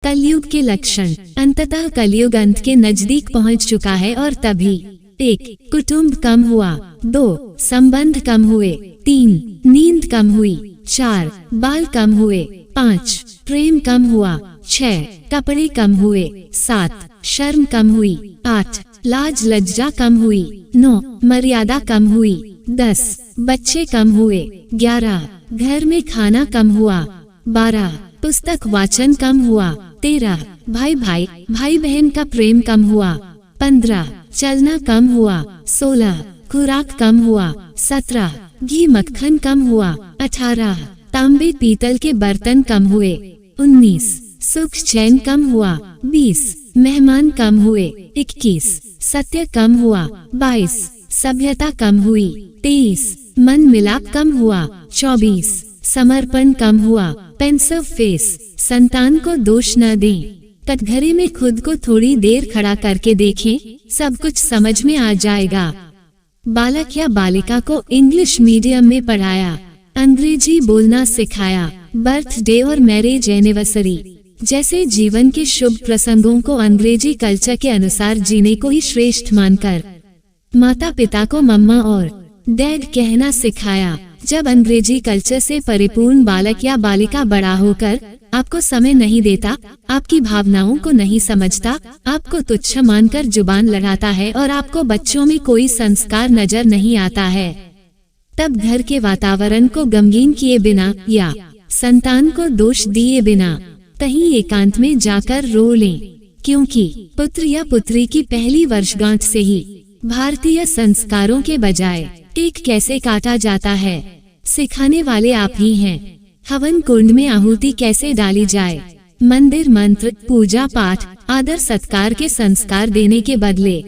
कलयुग के लक्षण। अंततः कलयुग अंत के नजदीक पहुंच चुका है और तभी 1. कुटुंब कम हुआ। 2. संबंध कम हुए। 3. नींद कम हुई। 4. बाल कम हुए। 5. प्रेम कम हुआ। 6. कपड़े कम हुए। 7. शर्म कम हुई। 8. लाज लज्जा कम हुई। 9. मर्यादा कम हुई। 10. बच्चे कम हुए। 11. घर में खाना कम हुआ। 12. पुस्तक वाचन कम हुआ। 13. भाई बहन का प्रेम कम हुआ। 15. चलना कम हुआ। 16. खुराक कम हुआ। 17. घी मक्खन कम हुआ। 18. तांबे पीतल के बर्तन कम हुए। 19. सुख चैन कम हुआ। 20. मेहमान कम हुए। 21. सत्य कम हुआ। 22. सभ्यता कम हुई। 23. मन मिलाप कम हुआ। 24. समर्पण कम हुआ। Pensive face. संतान को दोष न दें। कटघरे में खुद को थोड़ी देर खड़ा करके देखें, सब कुछ समझ में आ जाएगा। बालक या बालिका को इंग्लिश मीडियम में पढ़ाया, अंग्रेजी बोलना सिखाया, बर्थडे और मैरिज एनिवर्सरी जैसे जीवन के शुभ प्रसंगों को अंग्रेजी कल्चर के अनुसार जीने को ही श्रेष्ठ मानकर माता पिता को मम्मा और डैड कहना सिखाया। जब अंग्रेजी कल्चर से परिपूर्ण बालक या बालिका बड़ा होकर आपको समय नहीं देता, आपकी भावनाओं को नहीं समझता, आपको तुच्छ मानकर जुबान लड़ाता है और आपको बच्चों में कोई संस्कार नजर नहीं आता है, तब घर के वातावरण को गमगीन किए बिना या संतान को दोष दिए बिना कहीं एकांत में जाकर रो लें, क्योंकि पुत्र या पुत्री की पहली वर्षगांठ से ही भारतीय संस्कारों के बजाय केक कैसे काटा जाता है सिखाने वाले आप ही हैं। हवन कुंड में आहुति कैसे डाली जाए, मंदिर मंत्र पूजा पाठ आदर सत्कार के संस्कार देने के बदले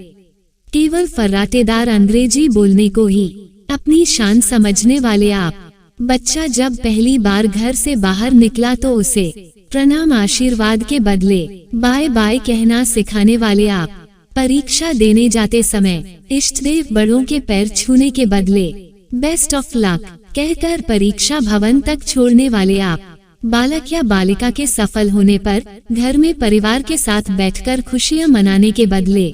केवल फर्राटेदार अंग्रेजी बोलने को ही अपनी शान समझने वाले आप। बच्चा जब पहली बार घर से बाहर निकला तो उसे प्रणाम आशीर्वाद के बदले बाय बाय कहना सिखाने वाले आप। परीक्षा देने जाते समय इष्ट देव बड़ों के पैर छूने के बदले बेस्ट ऑफ लक कहकर परीक्षा भवन तक छोड़ने वाले आप। बालक या बालिका के सफल होने पर घर में परिवार के साथ बैठकर खुशियां मनाने के बदले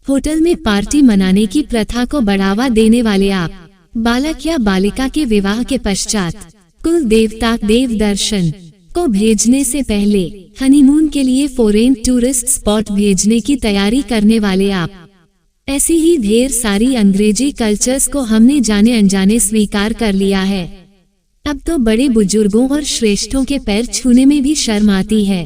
होटल में पार्टी मनाने की प्रथा को बढ़ावा देने वाले आप। बालक या बालिका के विवाह के पश्चात कुल देवता देव दर्शन को भेजने से पहले हनीमून के लिए फॉरेन टूरिस्ट स्पॉट भेजने की तैयारी करने वाले आप। ऐसी ही ढेर सारी अंग्रेजी कल्चर्स को हमने जाने अनजाने स्वीकार कर लिया है। अब तो बड़े बुजुर्गों और श्रेष्ठों के पैर छूने में भी शर्म आती है।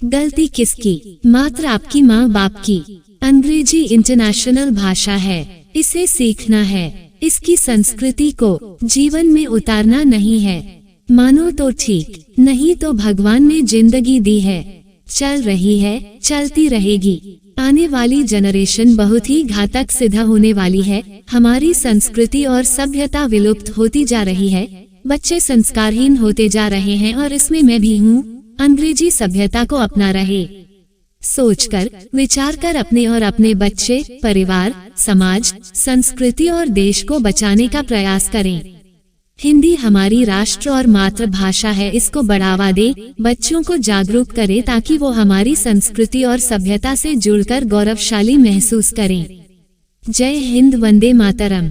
गलती किसकी? मात्र आपकी माँ बाप की। अंग्रेजी इंटरनेशनल भाषा है, इसे सीखना है, इसकी संस्कृति को जीवन में उतारना नहीं है। मानो तो ठीक, नहीं तो भगवान ने जिंदगी दी है, चल रही है, चलती रहेगी। आने वाली जनरेशन बहुत ही घातक सिद्ध होने वाली है। हमारी संस्कृति और सभ्यता विलुप्त होती जा रही है, बच्चे संस्कारहीन होते जा रहे हैं और इसमें मैं भी हूँ। अंग्रेजी सभ्यता को अपना रहे, सोचकर विचार कर अपने और अपने बच्चे, परिवार, समाज, संस्कृति और देश को बचाने का प्रयास करें। हिंदी हमारी राष्ट्र और मातृभाषा है, इसको बढ़ावा दे, बच्चों को जागरूक करें ताकि वो हमारी संस्कृति और सभ्यता से जुड़कर गौरवशाली महसूस करें। जय हिंद, वंदे मातरम।